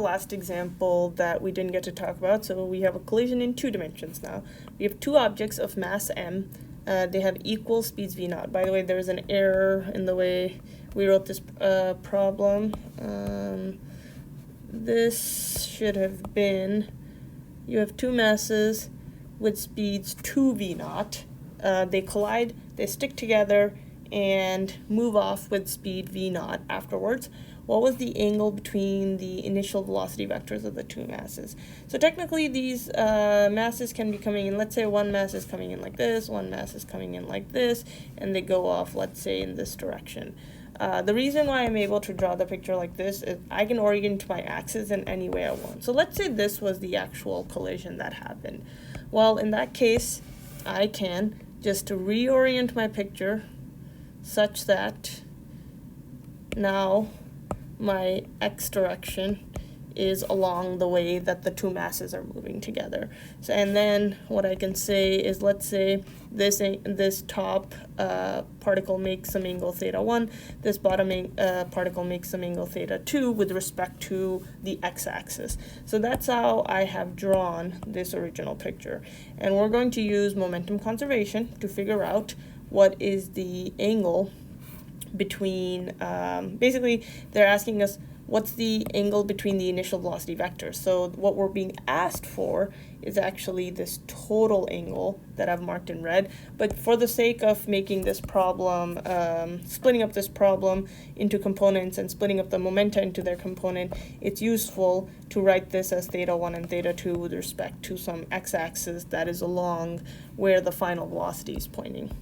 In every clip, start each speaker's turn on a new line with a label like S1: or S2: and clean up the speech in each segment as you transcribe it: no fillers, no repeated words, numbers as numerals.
S1: Last example that we didn't get to talk about, so we have a collision in 2 dimensions now. We have 2 objects of mass m. They have equal speeds v naught. By the way, there's an error in the way we wrote this problem. This should have been, you have 2 masses with speeds 2v naught. They collide, they stick together, and move off with speed v naught afterwards. What was the angle between the initial velocity vectors of the 2 masses? So technically these masses can be coming in, let's say one mass is coming in like this, one mass is coming in like this, and they go off, let's say, in this direction. The reason why I'm able to draw the picture like this is I can orient my axis in any way I want. So let's say this was the actual collision that happened. Well, in that case, I can just reorient my picture such that now my x direction is along the way that the 2 masses are moving together. So, and then what I can say is, let's say this top particle makes some angle theta 1, this bottom particle makes some angle theta 2 with respect to the x-axis. So that's how I have drawn this original picture. And we're going to use momentum conservation to figure out what is the angle between, basically they're asking us what's the angle between the initial velocity vectors. So what we're being asked for is actually this total angle that I've marked in red. But for the sake of making this problem, splitting up this problem into components and splitting up the momenta into their component, it's useful to write this as theta 1 and theta 2 with respect to some x-axis that is along where the final velocity is pointing.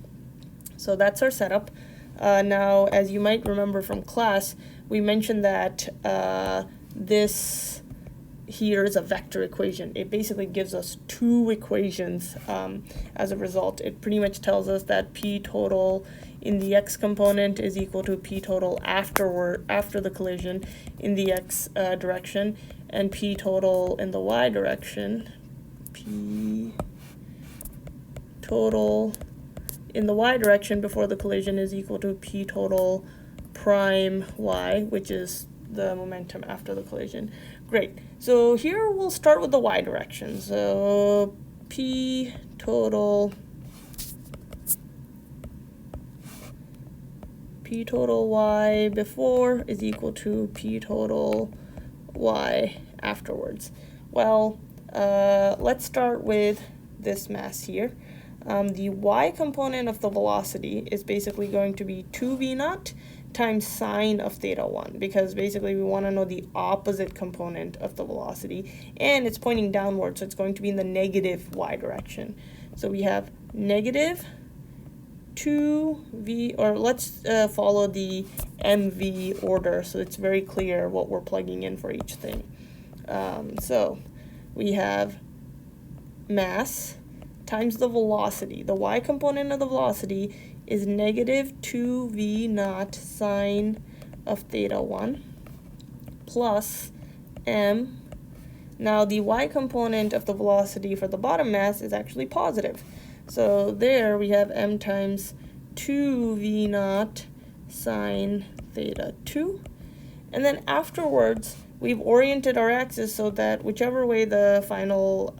S1: So that's our setup. Now, as you might remember from class, we mentioned that this here is a vector equation. It basically gives us 2 equations as a result. It pretty much tells us that p total in the x component is equal to p total after the collision in the x direction, and p total in the y direction, p total in the y direction before the collision is equal to p total prime y, which is the momentum after the collision. Great. So here we'll start with the y direction. So p total y before is equal to p total y afterwards. Well, let's start with this mass here. The y component of the velocity is basically going to be 2v naught times sine of theta 1, because basically we want to know the opposite component of the velocity, and it's pointing downward, so it's going to be in the negative y direction. So we have negative 2v, or let's follow the mv order so it's very clear what we're plugging in for each thing. So we have mass times the velocity. The y component of the velocity is negative 2v naught sine of theta 1 plus m. Now the y component of the velocity for the bottom mass is actually positive. So there we have m times 2v naught sine theta 2. And then afterwards, we've oriented our axis so that whichever way the final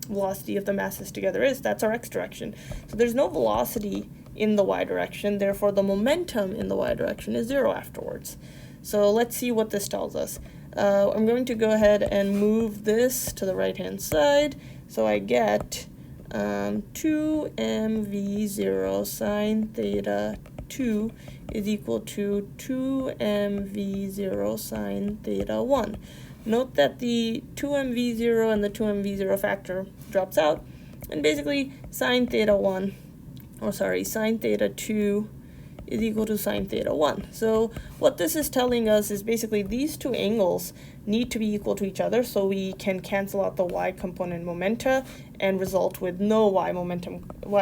S1: velocity of the masses together is, that's our x direction. So there's no velocity in the y direction, therefore the momentum in the y direction is 0 afterwards. So let's see what this tells us. I'm going to go ahead and move this to the right hand side, so I get 2mv0 sine theta 2 is equal to 2mv0 sine theta 1. Note that the 2mv0 and the 2mv0 factor drops out, and basically sine theta 2 is equal to sine theta 1. So what this is telling us is basically these 2 angles need to be equal to each other so we can cancel out the y component momenta and result with no y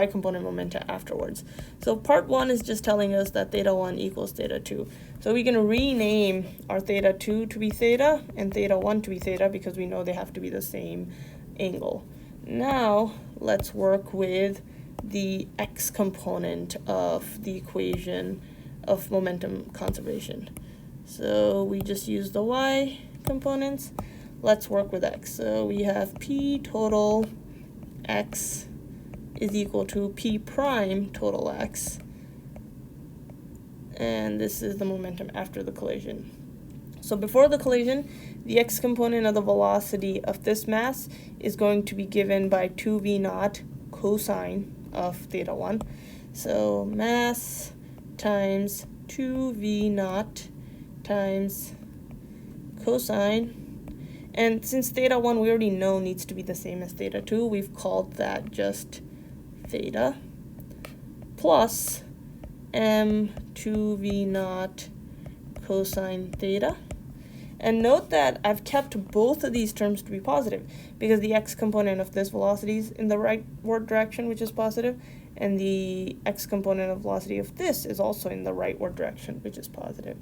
S1: component momenta afterwards. So part 1 is just telling us that theta 1 equals theta 2. So we can rename our theta 2 to be theta and theta 1 to be theta because we know they have to be the same angle. Now let's work with the x component of the equation of momentum conservation. So we just use the y components. Let's work with x. So we have p total x is equal to p prime total x. And this is the momentum after the collision. So before the collision, the x component of the velocity of this mass is going to be given by 2v naught cosine of theta 1. So mass times 2v naught times cosine. And since theta 1 we already know needs to be the same as theta 2, we've called that just theta plus m2v naught cosine theta. And note that I've kept both of these terms to be positive because the x component of this velocity is in the rightward direction, which is positive, and the x component of velocity of this is also in the rightward direction, which is positive.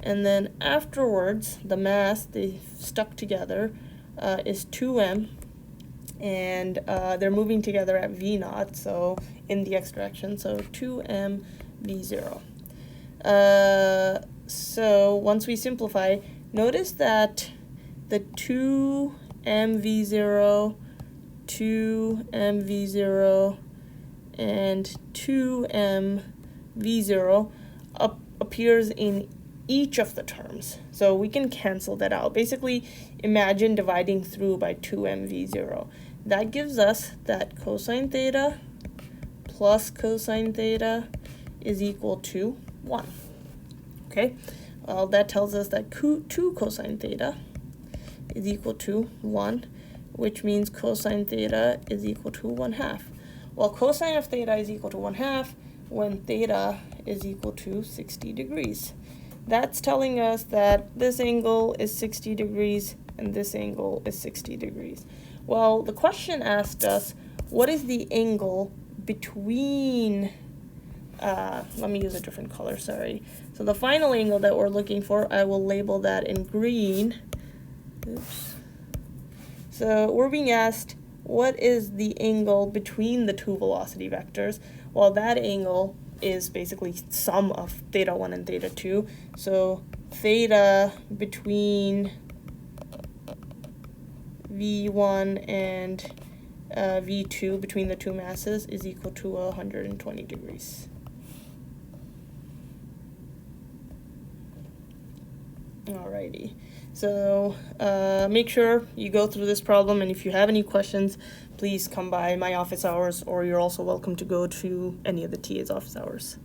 S1: And then afterwards, the mass, they stuck together, is 2m, and they're moving together at v naught, so in the x direction, so 2m v0. So once we simplify, notice that the 2mv0, 2mv0, and 2mv0 appears in each of the terms. So we can cancel that out. Basically, imagine dividing through by 2mv0. That gives us that cosine theta plus cosine theta is equal to 1. Okay, well, that tells us that 2 cosine theta is equal to 1, which means cosine theta is equal to 1/2. Well, cosine of theta is equal to 1/2 when theta is equal to 60 degrees. That's telling us that this angle is 60 degrees and this angle is 60 degrees. Well, the question asked us, what is the angle between, let me use a different color, sorry. So the final angle that we're looking for, I will label that in green. Oops. So we're being asked, what is the angle between the two velocity vectors? Well, that angle is basically sum of theta 1 and theta 2. So theta between v1 and v2, between the two masses, is equal to 120 degrees. Alrighty, so make sure you go through this problem, and if you have any questions, please come by my office hours, or you're also welcome to go to any of the TA's office hours.